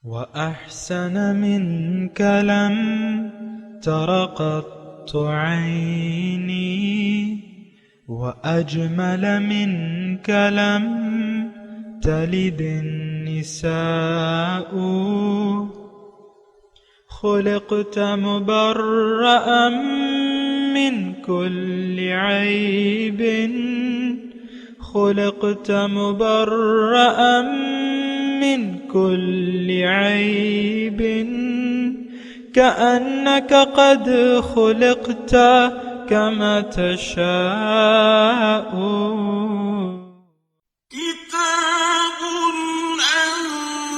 وأحسن منك لم تر قط عيني وأجمل منك لم تلد النساء خلقت مبرأ من كل عيب خلقت مبرأ من كل عيب كأنك قد خلقت كما تشاء كتاب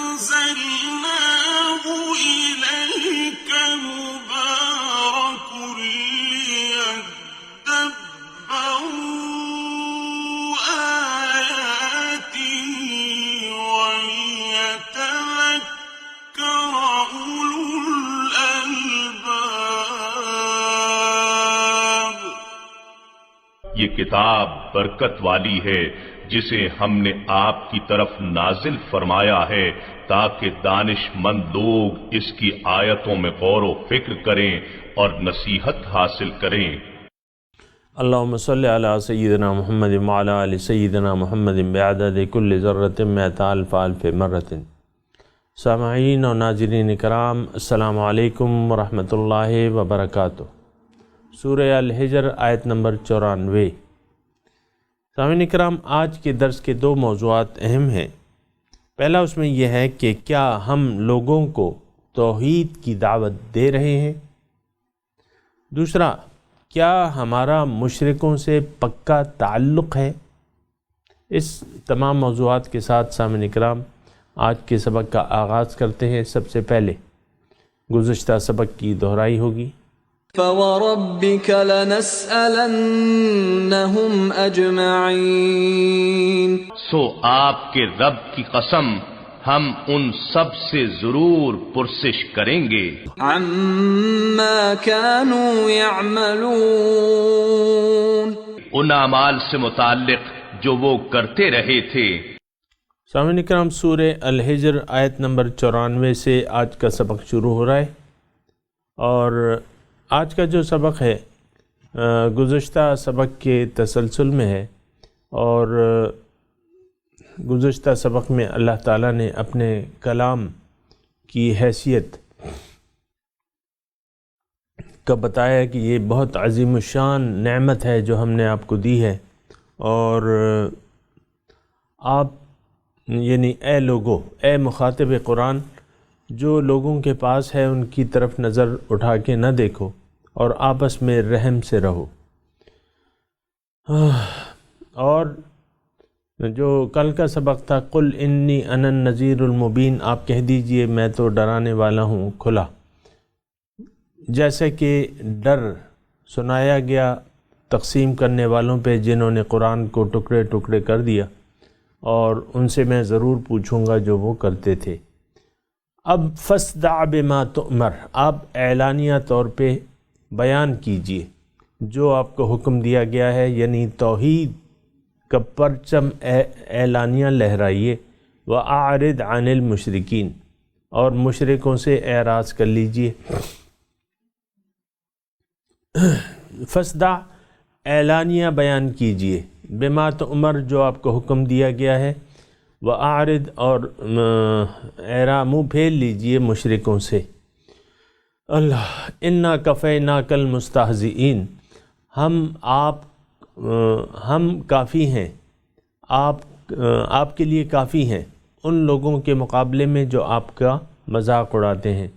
أنزلناه إليك مبارك ليدبروا آياته وليتذكر أولو الألباب. یہ کتاب برکت والی ہے جسے ہم نے آپ کی طرف نازل فرمایا ہے تاکہ دانش مند لوگ اس کی آیتوں میں غور و فکر کریں اور نصیحت حاصل کریں. اللہم صلی علی سیدنا محمد وعلی آل سیدنا محمد بعدد کل ذرۃ مئۃ الف الف مرۃ. سامعین و ناظرین کرام، السلام علیکم ورحمۃ اللہ وبرکاتہ. سورہ الحجر آیت نمبر 94. سامعین کرام، آج کے درس کے دو موضوعات اہم ہیں. پہلا اس میں یہ ہے کہ کیا ہم لوگوں کو توحید کی دعوت دے رہے ہیں؟ دوسرا، کیا ہمارا مشرکوں سے پکا تعلق ہے؟ اس تمام موضوعات کے ساتھ سامعین کرام آج کے سبق کا آغاز کرتے ہیں. سب سے پہلے گزشتہ سبق کی دہرائی ہوگی. فَوَرَبِّكَ لَنَسْأَلَنَّهُمْ أَجْمَعِينَ. سو آپ کے رب کی قسم ہم ان سب سے ضرور پرسش کریں گے عَمَّا كَانُوا يَعْمَلُونَ. ان اعمال سے متعلق جو وہ کرتے رہے تھے. سامعین کرام، سورہ الحجر آیت نمبر 94 سے آج کا سبق شروع ہو رہا ہے، اور آج کا جو سبق ہے گزشتہ سبق کے تسلسل میں ہے. اور گزشتہ سبق میں اللہ تعالیٰ نے اپنے کلام کی حیثیت کا بتایا کہ یہ بہت عظیم الشان نعمت ہے جو ہم نے آپ کو دی ہے، اور آپ یعنی اے لوگو، اے مخاطب قرآن، جو لوگوں کے پاس ہے ان کی طرف نظر اٹھا کے نہ دیکھو اور آپس میں رحم سے رہو. اور جو کل کا سبق تھا قل انی انا النذیر المبین، آپ کہہ دیجئے میں تو ڈرانے والا ہوں کھلا. جیسے کہ ڈر سنایا گیا تقسیم کرنے والوں پہ جنہوں نے قرآن کو ٹکڑے ٹکڑے کر دیا، اور ان سے میں ضرور پوچھوں گا جو وہ کرتے تھے. اب فاصدع بما تؤمر، آپ اعلانیہ طور پہ بیان کیجئے جو آپ کو حکم دیا گیا ہے، یعنی توحید کا پرچم اعلانیہ لہرائیے. وَأَعْرِضْ عَنِ الْمُشْرِكِينَ، اور مشرکوں سے اعراض کر لیجئے. فاصدع، اعلانیہ بیان کیجئے، بما تؤمر، جو آپ کو حکم دیا گیا ہے. وَأَعْرِضْ، اور منہ پھیر لیجئے مشرکوں سے. اللہ اِنَّا كَفَيْنَاكَ الْمُسْتَهْزِئِينَ، ہم کافی ہیں، آپ کے لیے کافی ہیں ان لوگوں کے مقابلے میں جو آپ کا مذاق اڑاتے ہیں.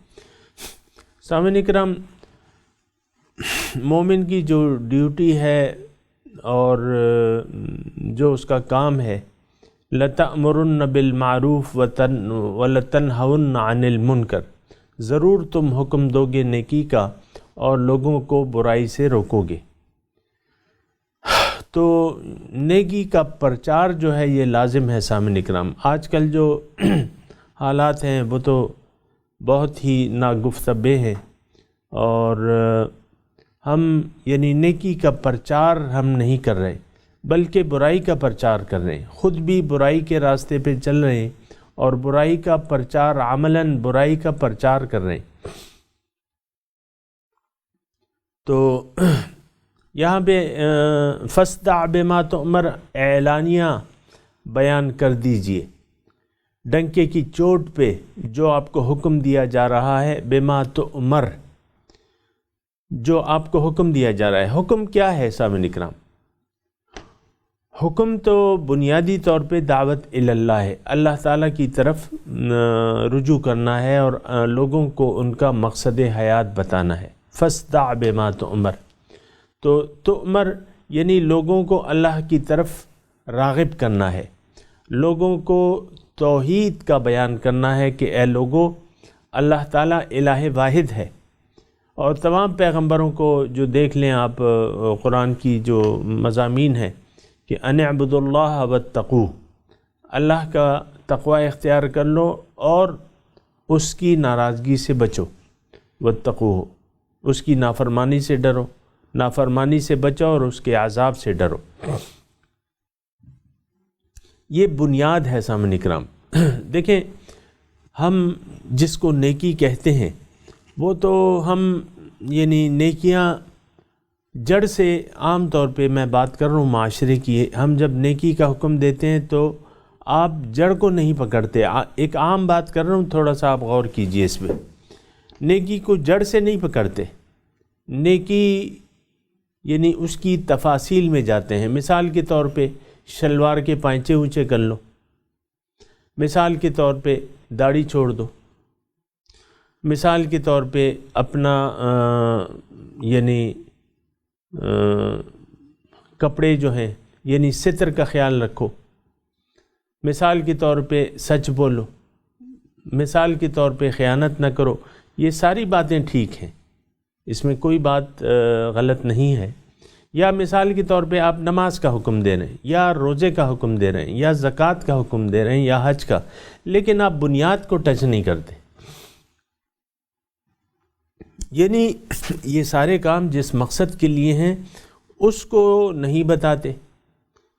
سامعین کرام، مومن کی جو ڈیوٹی ہے اور جو اس کا کام ہے، لَتَأْمُرُنَّ بِالْمَعْرُوفِ وَلَتَنْهَوُنَّ عَنِ الْمُنْكَرِ، ضرور تم حکم دو گے نیکی کا اور لوگوں کو برائی سے روکو گے. تو نیکی کا پرچار جو ہے یہ لازم ہے. سامعین اکرام، آج کل جو حالات ہیں وہ تو بہت ہی ناگفتبے ہیں، اور ہم یعنی نیکی کا پرچار ہم نہیں کر رہے بلکہ برائی کا پرچار کر رہے ہیں. خود بھی برائی کے راستے پہ چل رہے ہیں اور برائی کا پرچار، عملاً برائی کا پرچار کر رہے ہیں۔ تو یہاں پہ فاصدع بما تؤمر اعلانیہ بیان کر دیجئے، ڈنکے کی چوٹ پہ جو آپ کو حکم دیا جا رہا ہے، بما تؤمر، جو آپ کو حکم دیا جا رہا ہے۔ حکم کیا ہے سامعین اکرام؟ حکم تو بنیادی طور پہ دعوت اللہ ہے، اللہ تعالیٰ کی طرف رجوع کرنا ہے اور لوگوں کو ان کا مقصد حیات بتانا ہے۔ فاصدع بما تؤمر، تو تؤمر یعنی لوگوں کو اللہ کی طرف راغب کرنا ہے، لوگوں کو توحید کا بیان کرنا ہے کہ اے لوگو اللہ تعالیٰ الہ واحد ہے۔ اور تمام پیغمبروں کو جو دیکھ لیں آپ، قرآن کی جو مضامین ہیں کہ ان اعبدوا اللہ واتقوہ، اللہ کا تقوی اختیار کر لو اور اس کی ناراضگی سے بچو، واتقوہ، اس کی نافرمانی سے ڈرو، نافرمانی سے بچو اور اس کے عذاب سے ڈرو۔ یہ بنیاد ہے سامعین اکرام۔ دیکھیں، ہم جس کو نیکی کہتے ہیں وہ تو ہم یعنی نیکیاں جڑ سے، عام طور پہ میں بات کر رہا ہوں معاشرے کی، ہم جب نیکی کا حکم دیتے ہیں تو آپ جڑ کو نہیں پکڑتے۔ ایک عام بات کر رہا ہوں، تھوڑا سا آپ غور کیجئے اس پہ۔ نیکی کو جڑ سے نہیں پکڑتے، نیکی یعنی اس کی تفاصیل میں جاتے ہیں۔ مثال کے طور پہ شلوار کے پائچے اونچے کر لو، مثال کے طور پہ داڑھی چھوڑ دو، مثال کے طور پہ اپنا یعنی کپڑے جو ہیں یعنی ستر کا خیال رکھو، مثال کے طور پہ سچ بولو، مثال کے طور پہ خیانت نہ کرو۔ یہ ساری باتیں ٹھیک ہیں، اس میں کوئی بات غلط نہیں ہے۔ یا مثال کے طور پہ آپ نماز کا حکم دے رہے ہیں، یا روزے کا حکم دے رہے ہیں، یا زکوٰۃ کا حکم دے رہے ہیں، یا حج کا، لیکن آپ بنیاد کو ٹچ نہیں کرتے۔ یعنی یہ سارے کام جس مقصد کے لیے ہیں اس کو نہیں بتاتے،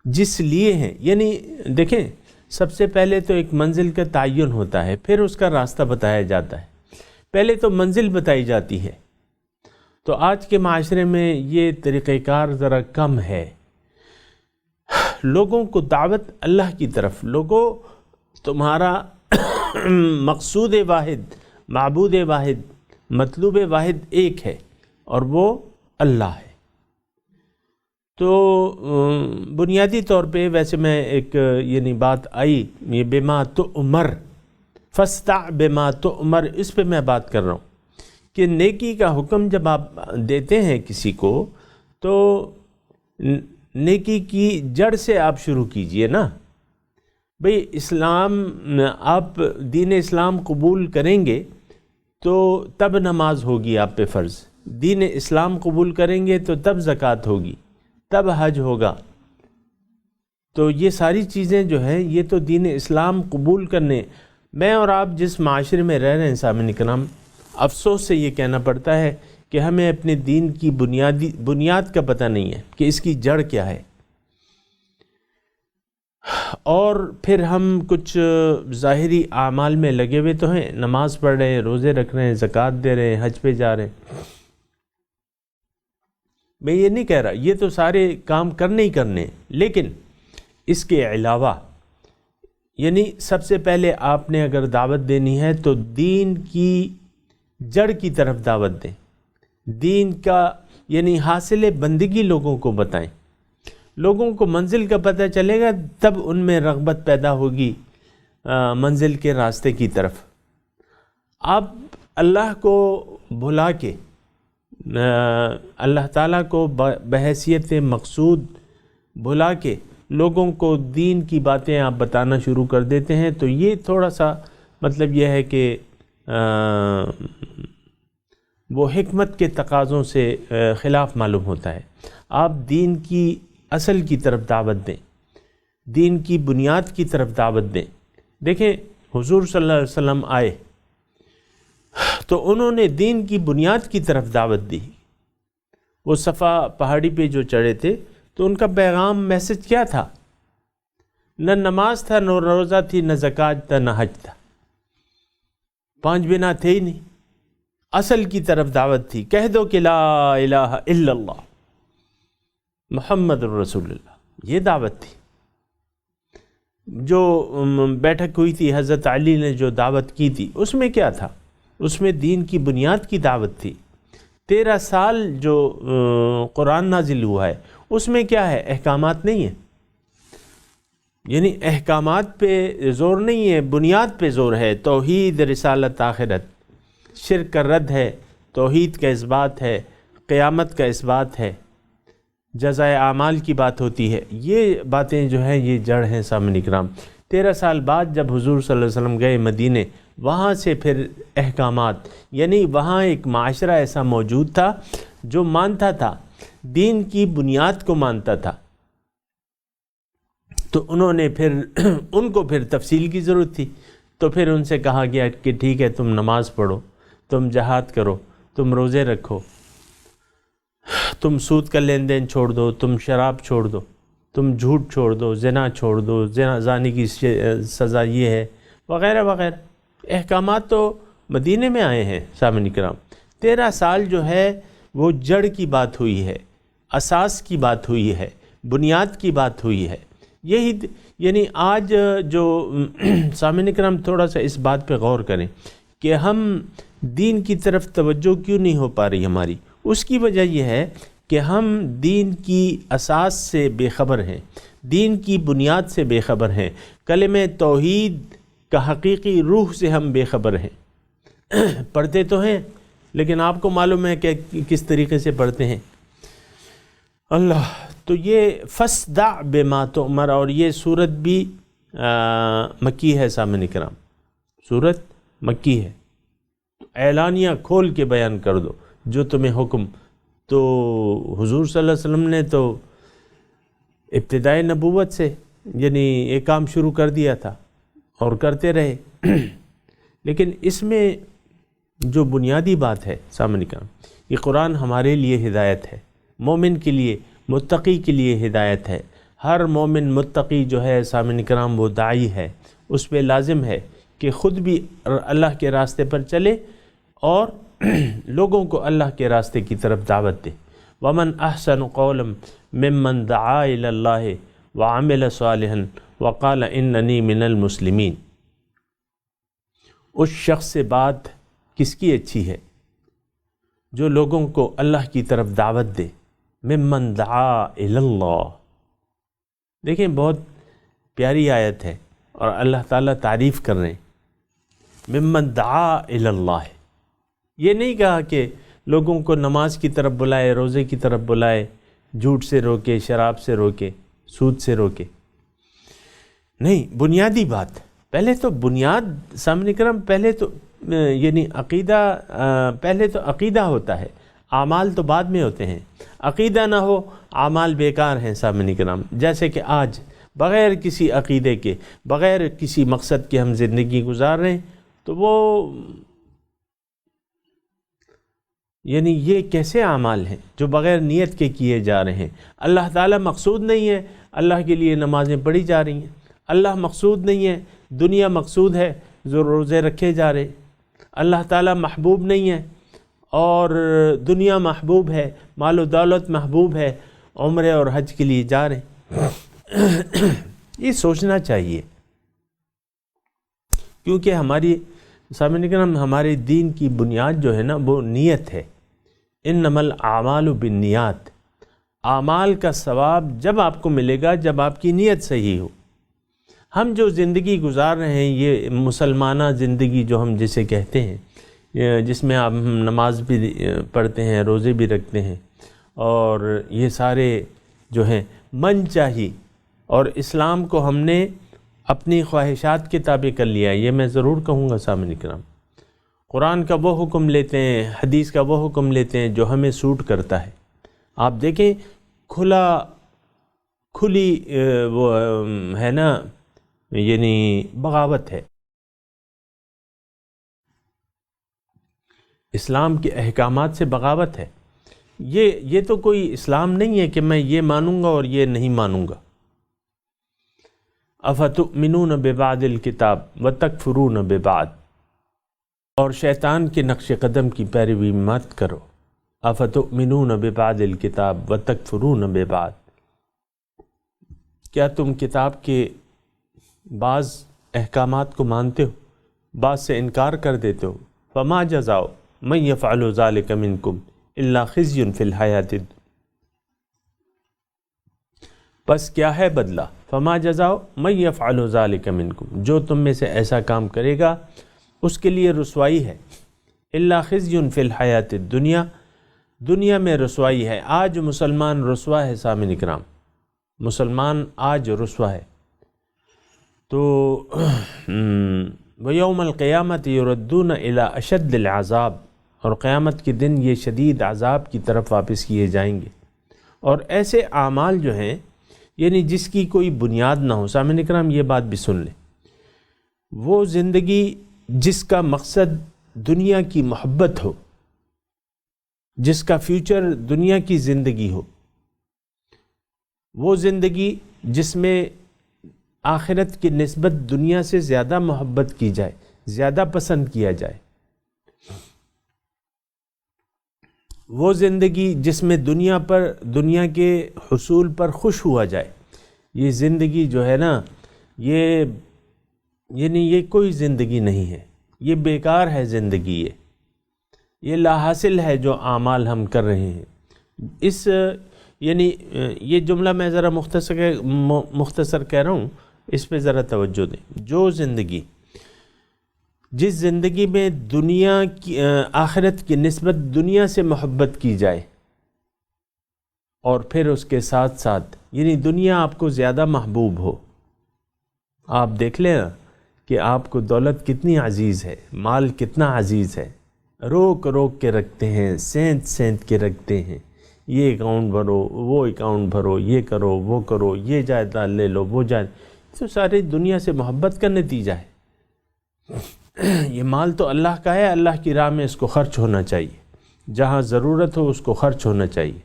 جس لیے ہیں۔ یعنی دیکھیں، سب سے پہلے تو ایک منزل کا تعین ہوتا ہے، پھر اس کا راستہ بتایا جاتا ہے۔ پہلے تو منزل بتائی جاتی ہے۔ تو آج کے معاشرے میں یہ طریقہ کار ذرا کم ہے۔ لوگوں کو دعوت اللہ کی طرف، لوگوں تمہارا مقصود واحد، معبود واحد، مطلوب واحد ایک ہے اور وہ اللہ ہے۔ تو بنیادی طور پہ ویسے میں ایک یعنی بات آئی، یہ بما تؤمر، فاصدع بما تؤمر، اس پہ میں بات کر رہا ہوں کہ نیکی کا حکم جب آپ دیتے ہیں کسی کو تو نیکی کی جڑ سے آپ شروع کیجئے نا۔ بھئی اسلام، آپ دین اسلام قبول کریں گے تو تب نماز ہوگی آپ پہ فرض، دین اسلام قبول کریں گے تو تب زکوٰۃ ہوگی، تب حج ہوگا۔ تو یہ ساری چیزیں جو ہیں یہ تو دین اسلام قبول کرنے، میں اور آپ جس معاشرے میں رہ رہے ہیں سامعین کرام، افسوس سے یہ کہنا پڑتا ہے کہ ہمیں اپنے دین کی بنیاد کا پتہ نہیں ہے کہ اس کی جڑ کیا ہے، اور پھر ہم کچھ ظاہری اعمال میں لگے ہوئے تو ہیں، نماز پڑھ رہے ہیں، روزے رکھ رہے ہیں، زکوٰۃ دے رہے ہیں، حج پہ جا رہے ہیں۔ میں یہ نہیں کہہ رہا یہ تو سارے کام کرنے ہی کرنے، لیکن اس کے علاوہ یعنی سب سے پہلے آپ نے اگر دعوت دینی ہے تو دین کی جڑ کی طرف دعوت دیں، دین کا یعنی حاصل بندگی لوگوں کو بتائیں، لوگوں کو منزل کا پتہ چلے گا تب ان میں رغبت پیدا ہوگی منزل کے راستے کی طرف۔ آپ اللہ کو بھلا کے، اللہ تعالیٰ کو بحیثیت مقصود بھلا کے لوگوں کو دین کی باتیں آپ بتانا شروع کر دیتے ہیں، تو یہ تھوڑا سا مطلب یہ ہے کہ وہ حکمت کے تقاضوں سے خلاف معلوم ہوتا ہے۔ آپ دین کی اصل کی طرف دعوت دیں، دین کی بنیاد کی طرف دعوت دیں۔ دیکھیں حضور صلی اللہ علیہ وسلم آئے تو انہوں نے دین کی بنیاد کی طرف دعوت دی۔ وہ صفا پہاڑی پہ جو چڑھے تھے تو ان کا پیغام میسج کیا تھا؟ نہ نماز تھا، نہ روزہ تھی، نہ زکوٰۃ تھا، نہ حج تھا، 5 بنا تھے ہی نہیں. اصل کی طرف دعوت تھی. کہہ دو کہ لا الہ الا اللہ محمد الرسول اللہ، یہ دعوت تھی. جو بیٹھک ہوئی تھی حضرت علی نے جو دعوت کی تھی اس میں کیا تھا؟ اس میں دین کی بنیاد کی دعوت تھی. 13 سال جو قرآن نازل ہوا ہے اس میں کیا ہے؟ احکامات نہیں ہیں، یعنی احکامات پہ زور نہیں ہے، بنیاد پہ زور ہے. توحید، رسالت، آخرت. شرک کا رد ہے، توحید کا اثبات ہے، قیامت کا اثبات ہے، جزائے اعمال کی بات ہوتی ہے. یہ باتیں جو ہیں یہ جڑ ہیں سامعین کرام. 13 سال بعد جب حضور صلی اللہ علیہ وسلم گئے مدینے، وہاں سے پھر احکامات، یعنی وہاں ایک معاشرہ ایسا موجود تھا جو مانتا تھا، دین کی بنیاد کو مانتا تھا. تو انہوں نے پھر ان کو پھر تفصیل کی ضرورت تھی، تو پھر ان سے کہا گیا کہ ٹھیک ہے، تم نماز پڑھو، تم جہاد کرو، تم روزے رکھو، تم سود کا لین دین چھوڑ دو، تم شراب چھوڑ دو، تم جھوٹ چھوڑ دو، زنا چھوڑ دو، زانی کی سزا یہ ہے، وغیرہ وغیرہ. احکامات تو مدینے میں آئے ہیں سامعین کرام. 13 سال جو ہے وہ جڑ کی بات ہوئی ہے، اساس کی بات ہوئی ہے، بنیاد کی بات ہوئی ہے. یہی یعنی آج جو سامعین کرام تھوڑا سا اس بات پہ غور کریں کہ ہم دین کی طرف توجہ کیوں نہیں ہو پا رہی ہماری. اس کی وجہ یہ ہے کہ ہم دین کی اساس سے بے خبر ہیں، دین کی بنیاد سے بے خبر ہیں، کلمہ توحید کا حقیقی روح سے ہم بے خبر ہیں. پڑھتے تو ہیں لیکن آپ کو معلوم ہے کہ کس طریقے سے پڑھتے ہیں. اللہ تو یہ فَاصْدَعْ بِمَا تُؤْمَرُ، اور یہ صورت بھی مکی ہے سامعین کرام، صورت مکی ہے. اعلانیہ کھول کے بیان کر دو جو تمہیں حکم. تو حضور صلی اللہ علیہ وسلم نے تو ابتدائی نبوت سے یعنی ایک کام شروع کر دیا تھا اور کرتے رہے. لیکن اس میں جو بنیادی بات ہے سامنے کا، یہ قرآن ہمارے لیے ہدایت ہے، مومن کے لیے، متقی کے لیے ہدایت ہے. ہر مومن متقی جو ہے سامعین کرام وہ داعی ہے، اس پہ لازم ہے کہ خود بھی اللہ کے راستے پر چلے اور لوگوں کو اللہ کے راستے کی طرف دعوت دے. وَمَنْ أَحْسَنُ قَوْلًا مِّمَّنْ دَعَا إِلَى اللَّهِ وَعَمِلَ صَالِحًا وَقَالَ إِنَّنِي مِنَ الْمُسْلِمِينَ. اس شخص سے بات کس کی اچھی ہے جو لوگوں کو اللہ کی طرف دعوت دے. مِّمَّنْ دَعَا إِلَى اللَّهِ، دیکھیں بہت پیاری آیت ہے اور اللہ تعالیٰ تعریف کر رہے ہیں. مِّمَّنْ دَعَا إِلَى اللَّهِ، یہ نہیں کہا کہ لوگوں کو نماز کی طرف بلائے، روزے کی طرف بلائے، جھوٹ سے روکے، شراب سے روکے، سود سے روکے. نہیں، بنیادی بات پہلے تو بنیاد سامنے کرم، پہلے تو یعنی عقیدہ، پہلے تو عقیدہ ہوتا ہے، اعمال تو بعد میں ہوتے ہیں. عقیدہ نہ ہو اعمال بیکار ہیں سامنے کرام. جیسے کہ آج بغیر کسی عقیدے کے، بغیر کسی مقصد کے ہم زندگی گزار رہے ہیں، تو وہ یعنی یہ کیسے اعمال ہیں جو بغیر نیت کے کیے جا رہے ہیں. اللہ تعالیٰ مقصود نہیں ہے، اللہ کے لیے نمازیں پڑھی جا رہی ہیں. اللہ مقصود نہیں ہے، دنیا مقصود ہے، جو روزے رکھے جا رہے. اللہ تعالیٰ محبوب نہیں ہے اور دنیا محبوب ہے، مال و دولت محبوب ہے، عمرے اور حج کے لیے جا رہے ہیں. یہ سوچنا چاہیے، کیونکہ ہماری سامنے کرام ہمارے دین کی بنیاد جو ہے نا وہ نیت ہے. انما الاعمال بالنیات، اعمال کا ثواب جب آپ کو ملے گا جب آپ کی نیت صحیح ہو. ہم جو زندگی گزار رہے ہیں، یہ مسلمانہ زندگی جو ہم جسے کہتے ہیں، جس میں آپ نماز بھی پڑھتے ہیں، روزے بھی رکھتے ہیں، اور یہ سارے جو ہیں من چاہی، اور اسلام کو ہم نے اپنی خواہشات کے تابع کر لیا ہے. یہ میں ضرور کہوں گا سامعین کرام، قرآن کا وہ حکم لیتے ہیں، حدیث کا وہ حکم لیتے ہیں جو ہمیں سوٹ کرتا ہے. آپ دیکھیں کھلی وہ ہے نا، یعنی بغاوت ہے. اسلام کے احکامات سے بغاوت ہے. یہ تو کوئی اسلام نہیں ہے کہ میں یہ مانوں گا اور یہ نہیں مانوں گا. افتؤمنون ببعض الکتاب وتکفرون ببعض، اور شیطان کے نقش قدم کی پیروی مت کرو۔ افتؤمنون ببعض الکتاب وتکفرون ببعض، کیا تم کتاب کے بعض احکامات کو مانتے ہو، بعض سے انکار کر دیتے ہو؟ فما جزاء من یفعل ذلک منکم الا خزی فی الحیاۃ الدنیا، پس کیا ہے بدلہ؟ فما جزاء من یفعل ذلک منکم، جو تم میں سے ایسا کام کرے گا اس کے لیے رسوائی ہے، الا خزی فی الحیاۃ الدنیا، دنیا میں رسوائی ہے۔ آج مسلمان رسوا ہے سامعین اکرام، مسلمان آج رسوا ہے۔ تو وَيَوْمَ الْقِيَامَةِ يُرَدُّونَ إِلَىٰ أَشَدِّ الْعَذَابِ، اور قیامت کے دن یہ شدید عذاب کی طرف واپس کیے جائیں گے۔ اور ایسے اعمال جو ہیں یعنی جس کی کوئی بنیاد نہ ہو، سامعین اکرام یہ بات بھی سن لیں، وہ زندگی جس کا مقصد دنیا کی محبت ہو، جس کا فیوچر دنیا کی زندگی ہو، وہ زندگی جس میں آخرت کی نسبت دنیا سے زیادہ محبت کی جائے، زیادہ پسند کیا جائے، وہ زندگی جس میں دنیا کے حصول پر خوش ہوا جائے، یہ زندگی جو ہے نا یہ کوئی زندگی نہیں ہے، یہ بیکار ہے زندگی، یہ لا حاصل ہے جو اعمال ہم کر رہے ہیں۔ یہ جملہ میں ذرا مختصر کہہ رہا ہوں، اس پہ ذرا توجہ دیں۔ جو زندگی، جس زندگی میں دنیا کی آخرت کی نسبت دنیا سے محبت کی جائے، اور پھر اس کے ساتھ ساتھ یعنی دنیا آپ کو زیادہ محبوب ہو، آپ دیکھ لیں کہ آپ کو دولت کتنی عزیز ہے، مال کتنا عزیز ہے، روک روک کے رکھتے ہیں، سینت کے رکھتے ہیں، یہ اکاؤنٹ بھرو، وہ اکاؤنٹ بھرو، یہ کرو، وہ کرو، یہ جائیداد لے لو، وہ جائیداد، تو ساری دنیا سے محبت کا نتیجہ ہے۔ یہ مال تو اللہ کا ہے، اللہ کی راہ میں اس کو خرچ ہونا چاہیے، جہاں ضرورت ہو اس کو خرچ ہونا چاہیے،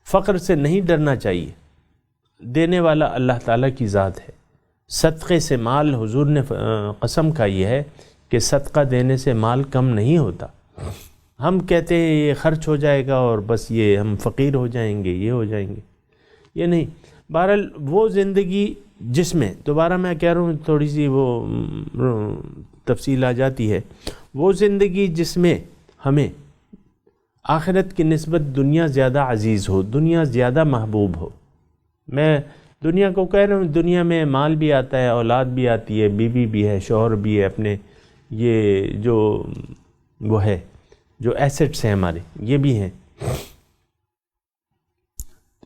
فقر سے نہیں ڈرنا چاہیے، دینے والا اللہ تعالیٰ کی ذات ہے۔ صدقے سے مال، حضور نے قسم کھائی ہے کہ صدقہ دینے سے مال کم نہیں ہوتا۔ ہم کہتے ہیں یہ خرچ ہو جائے گا اور بس یہ ہم فقیر ہو جائیں گے، یہ ہو جائیں گے، یہ نہیں۔ بہرحال وہ زندگی جس میں، دوبارہ میں کہہ رہا ہوں تھوڑی سی وہ تفصیل آ جاتی ہے، وہ زندگی جس میں ہمیں آخرت کی نسبت دنیا زیادہ عزیز ہو، دنیا زیادہ محبوب ہو۔ میں دنیا کو کہہ رہا ہوں، دنیا میں مال بھی آتا ہے، اولاد بھی آتی ہے، بیوی بھی ہے، شوہر بھی ہے، اپنے یہ جو وہ ہے جو ایسٹس ہیں ہمارے، یہ بھی ہیں۔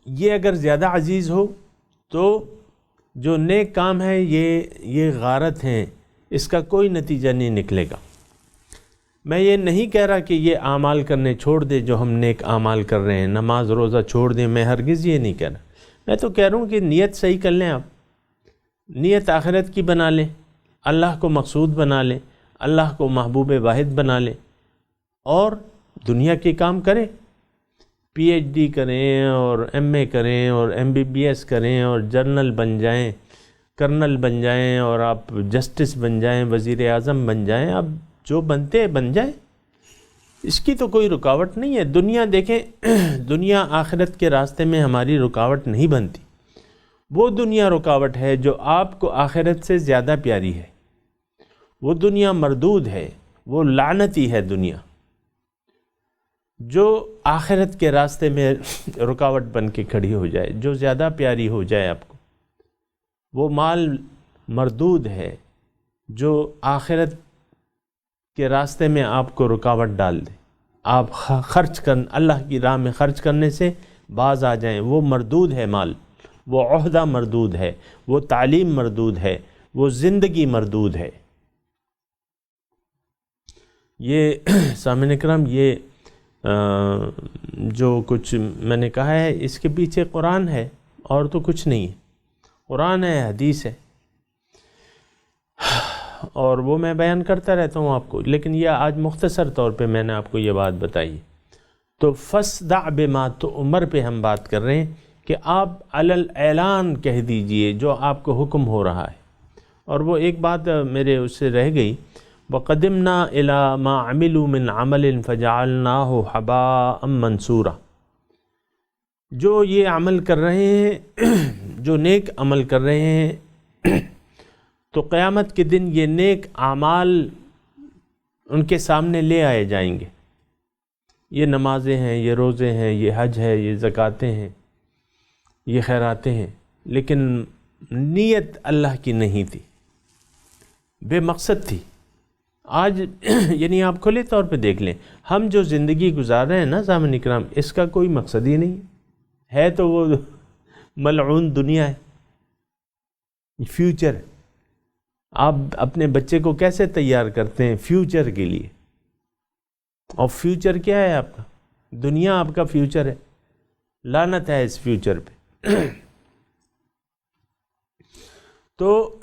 یہ اگر زیادہ عزیز ہو تو جو نیک کام ہے یہ غارت ہیں، اس کا کوئی نتیجہ نہیں نکلے گا۔ میں یہ نہیں کہہ رہا کہ یہ اعمال کرنے چھوڑ دیں جو ہم نیک اعمال کر رہے ہیں، نماز روزہ چھوڑ دیں، میں ہرگز یہ نہیں کہہ رہا۔ میں تو کہہ رہا ہوں کہ نیت صحیح کر لیں، آپ نیت آخرت کی بنا لیں، اللہ کو مقصود بنا لیں، اللہ کو محبوب واحد بنا لیں، اور دنیا کے کام کریں، پی ایچ ڈی کریں اور ایم اے کریں اور ایم بی بی ایس کریں اور جنرل بن جائیں، کرنل بن جائیں، اور آپ جسٹس بن جائیں، وزیر اعظم بن جائیں، آپ جو بنتے ہیں بن جائیں، اس کی تو کوئی رکاوٹ نہیں ہے۔ دنیا دیکھیں، دنیا آخرت کے راستے میں ہماری رکاوٹ نہیں بنتی، وہ دنیا رکاوٹ ہے جو آپ کو آخرت سے زیادہ پیاری ہے، وہ دنیا مردود ہے، وہ لعنتی ہے دنیا، جو آخرت کے راستے میں رکاوٹ بن کے کھڑی ہو جائے، جو زیادہ پیاری ہو جائے آپ کو، وہ مال مردود ہے جو آخرت کے راستے میں آپ کو رکاوٹ ڈال دے، آپ اللہ کی راہ میں خرچ کرنے سے باز آ جائیں، وہ مردود ہے مال، وہ عہدہ مردود ہے، وہ تعلیم مردود ہے، وہ زندگی مردود ہے۔ یہ سامعین اکرام، یہ جو کچھ میں نے کہا ہے اس کے پیچھے قرآن ہے اور تو کچھ نہیں ہے، قرآن ہے، حدیث ہے، اور وہ میں بیان کرتا رہتا ہوں آپ کو، لیکن یہ آج مختصر طور پہ میں نے آپ کو یہ بات بتائی۔ تو فَاصْدَعْ بِمَا تُؤْمَرْ پہ ہم بات کر رہے ہیں کہ آپ علی الاعلان کہہ دیجئے جو آپ کو حکم ہو رہا ہے. اور وہ ایک بات میرے اس سے رہ گئی، وَقَدِمْنَا إِلَىٰ مَا عَمِلُوا مِنْ عَمَلٍ فَجَعَلْنَاهُ حَبَاءً مَنْثُورًا. جو یہ عمل کر رہے ہیں، جو نیک عمل کر رہے ہیں، تو قیامت کے دن یہ نیک اعمال ان کے سامنے لے آئے جائیں گے. یہ نمازیں ہیں، یہ روزے ہیں، یہ حج ہے، یہ زکاتیں ہیں، یہ خیراتیں ہیں، لیکن نیت اللہ کی نہیں تھی، بے مقصد تھی. آج یعنی آپ کھلے طور پہ دیکھ لیں، ہم جو زندگی گزار رہے ہیں نا سامعین اکرام، اس کا کوئی مقصد ہی نہیں ہے تو وہ ملعون دنیا ہے، فیوچر. آپ اپنے بچے کو کیسے تیار کرتے ہیں فیوچر کے لیے؟ اور فیوچر کیا ہے آپ کا؟ دنیا آپ کا فیوچر ہے. لعنت ہے اس فیوچر پہ. تو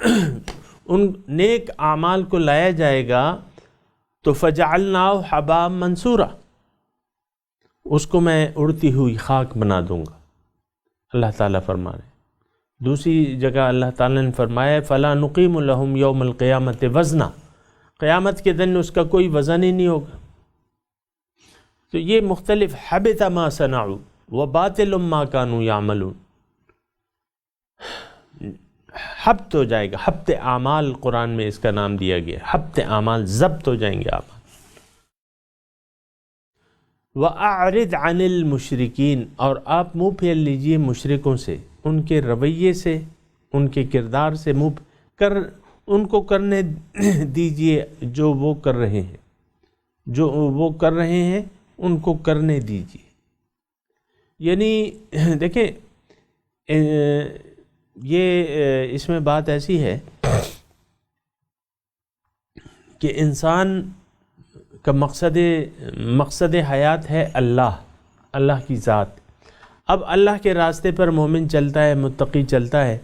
ان نیک اعمال کو لایا جائے گا تو فجعلناہ حباء منثورا، اس کو میں اڑتی ہوئی خاک بنا دوں گا، اللہ تعالیٰ فرما رہے ہیں. دوسری جگہ اللہ تعالیٰ نے فرمایا فلا نقیم لہم یوم القیامت وزنا، قیامت کے دن اس کا کوئی وزن ہی نہیں ہوگا. تو یہ مختلف حبط ما صنعوا وباطل ما كانوا يعملون، حبط ہو جائے گا. حبط اعمال قرآن میں اس کا نام دیا گیا، حبط اعمال، ضبط ہو جائیں گے اعمال. وَأَعْرِضْ عَنِ الْمُشْرِكِينَ، اور آپ منہ پھیر لیجئے مشرکوں سے، ان کے رویے سے، ان کے کردار سے منہ ان کو کرنے دیجئے جو وہ کر رہے ہیں، جو وہ کر رہے ہیں ان کو کرنے دیجئے. یعنی دیکھیں یہ اس میں بات ایسی ہے کہ انسان کا مقصد حیات ہے اللہ کی ذات. اب اللہ کے راستے پر مومن چلتا ہے، متقی چلتا ہے،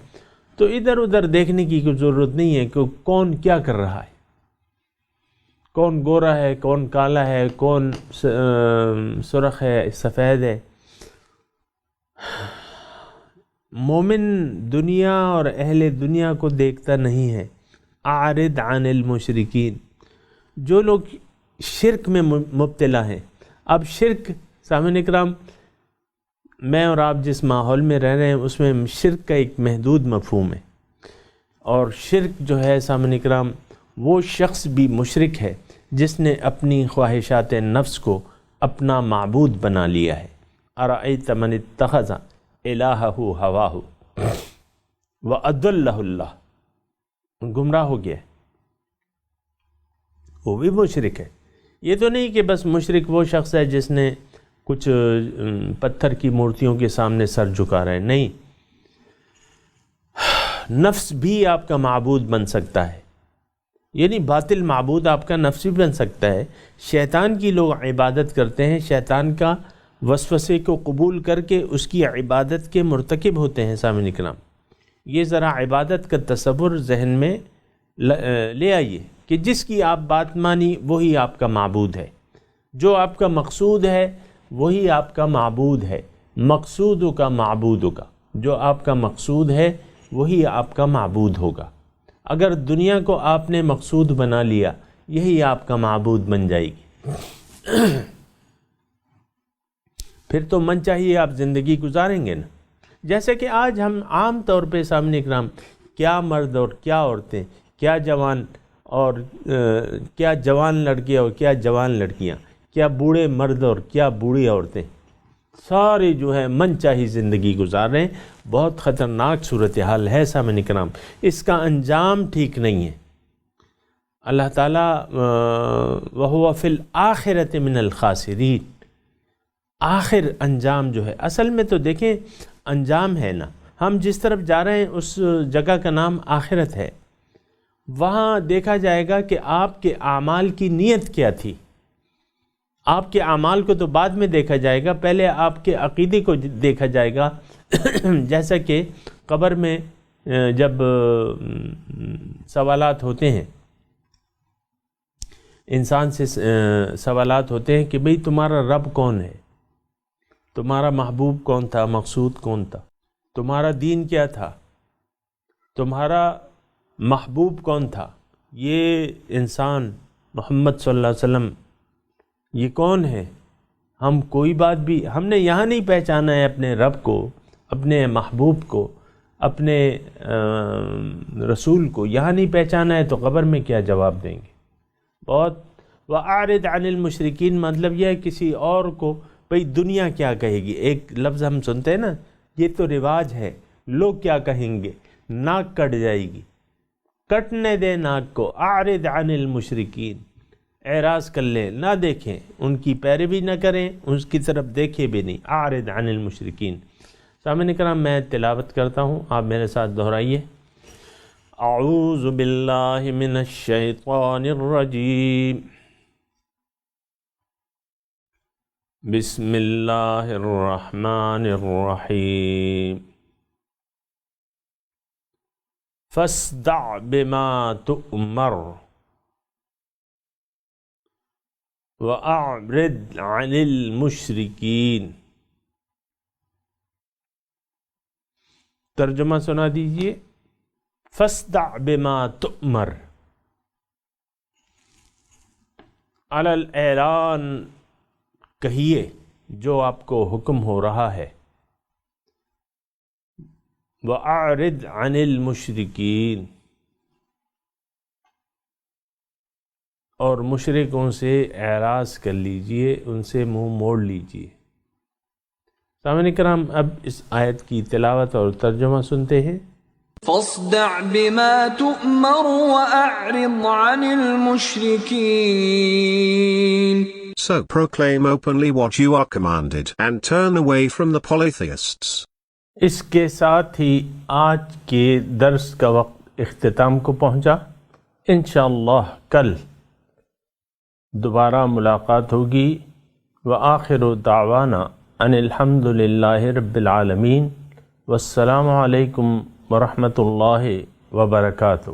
تو ادھر ادھر دیکھنے کی کوئی ضرورت نہیں ہے کہ کون کیا کر رہا ہے، کون گورا ہے، کون کالا ہے، کون سرخ ہے، سفید ہے. مومن دنیا اور اہل دنیا کو دیکھتا نہیں ہے. اعرض عن المشرکین، جو لوگ شرک میں مبتلا ہیں. اب شرک سامعین اکرام، میں اور آپ جس ماحول میں رہ رہے ہیں اس میں شرک کا ایک محدود مفہوم ہے. اور شرک جو ہے سامعین اکرام، وہ شخص بھی مشرک ہے جس نے اپنی خواہشات نفس کو اپنا معبود بنا لیا ہے. ارأیت من اتخذ الہہ ہواہ وأضلہ اللہ، گمراہ ہو گیا ہے، وہ بھی مشرک ہے. یہ تو نہیں کہ بس مشرک وہ شخص ہے جس نے کچھ پتھر کی مورتیوں کے سامنے سر جھکا رہے ہیں، نہیں، نفس بھی آپ کا معبود بن سکتا ہے. یعنی باطل معبود آپ کا نفس بھی بن سکتا ہے. شیطان کی لوگ عبادت کرتے ہیں، شیطان کا وسوسے کو قبول کر کے اس کی عبادت کے مرتکب ہوتے ہیں. سامعین اکرام، یہ ذرا عبادت کا تصور ذہن میں لے آئیے کہ جس کی آپ بات مانی وہی آپ کا معبود ہے، جو آپ کا مقصود ہے وہی آپ کا معبود ہے. مقصود کا معبود کا، جو آپ کا مقصود ہے وہی آپ کا معبود ہوگا. اگر دنیا کو آپ نے مقصود بنا لیا، یہی آپ کا معبود بن جائے گی. پھر تو من چاہیے آپ زندگی گزاریں گے نا. جیسے کہ آج ہم عام طور پہ سامنے اکرام، کیا مرد اور کیا عورتیں، کیا جوان اور کیا جوان لڑکے اور کیا جوان لڑکیاں، کیا بوڑھے مرد اور کیا بوڑھی عورتیں، سارے جو ہے من چاہی زندگی گزار رہے ہیں. بہت خطرناک صورتحال ہے سامعین اکرام، اس کا انجام ٹھیک نہیں ہے. اللہ تعالیٰ وَهُوَ فِي الْآخِرَةِ مِنَ الْخَاسِرِينَ، آخر انجام جو ہے، اصل میں تو دیکھیں انجام ہے نا، ہم جس طرف جا رہے ہیں اس جگہ کا نام آخرت ہے. وہاں دیکھا جائے گا کہ آپ کے اعمال کی نیت کیا تھی. آپ کے اعمال کو تو بعد میں دیکھا جائے گا، پہلے آپ کے عقیدے کو دیکھا جائے گا. جیسا کہ قبر میں جب سوالات ہوتے ہیں، انسان سے سوالات ہوتے ہیں کہ بھئی تمہارا رب کون ہے، تمہارا محبوب کون تھا، مقصود کون تھا، تمہارا دین کیا تھا، تمہارا محبوب کون تھا. یہ انسان محمد صلی اللہ علیہ وسلم یہ کون ہے؟ ہم کوئی بات بھی ہم نے یہاں نہیں پہچانا ہے اپنے رب کو، اپنے محبوب کو، اپنے رسول کو یہاں نہیں پہچانا ہے تو قبر میں کیا جواب دیں گے؟ بہت وَأَعْرِضْ عَنِ الْمُشْرِكِينَ مطلب یہ ہے کسی اور کو بھئی دنیا کیا کہے گی. ایک لفظ ہم سنتے ہیں نا، یہ تو رواج ہے، لوگ کیا کہیں گے، ناک کٹ جائے گی، کٹنے دے ناک کو. اعرض عن المشرکین، اعراض کر لیں، نہ دیکھیں، ان کی پیروی نہ کریں، اس کی طرف دیکھیں بھی نہیں. اعرض عن المشرکین. سامعین کرام میں تلاوت کرتا ہوں، آپ میرے ساتھ دہرائیے. اعوذ باللہ من الشیطان الرجیم، بسم اللہ الرحمن الرحیم. فاصدع بما تؤمر وأعرض عن المشرکین. ترجمہ سنا دیجئے. فاصدع بما تؤمر، علی الاعلان کہیے جو آپ کو حکم ہو رہا ہے. وَأَعْرِضْ عَنِ الْمُشْرِكِينَ، اور مشرکوں سے اعراض کر لیجئے، ان سے منہ موڑ لیجئے. سامعین کرام اب اس آیت کی تلاوت اور ترجمہ سنتے ہیں. فاصدع بما تؤمر وأعرض عن المشركين. So proclaim openly what you are commanded and turn away from the polytheists. اس کے ساتھ ہی آج کے درس کا وقت اختتام کو پہنچا. انشاءاللہ کل دوبارہ ملاقات ہوگی. وآخر دعوانا ان الحمد للہ رب العالمین. والسلام علیکم ورحمۃ اللہ وبرکاتہ.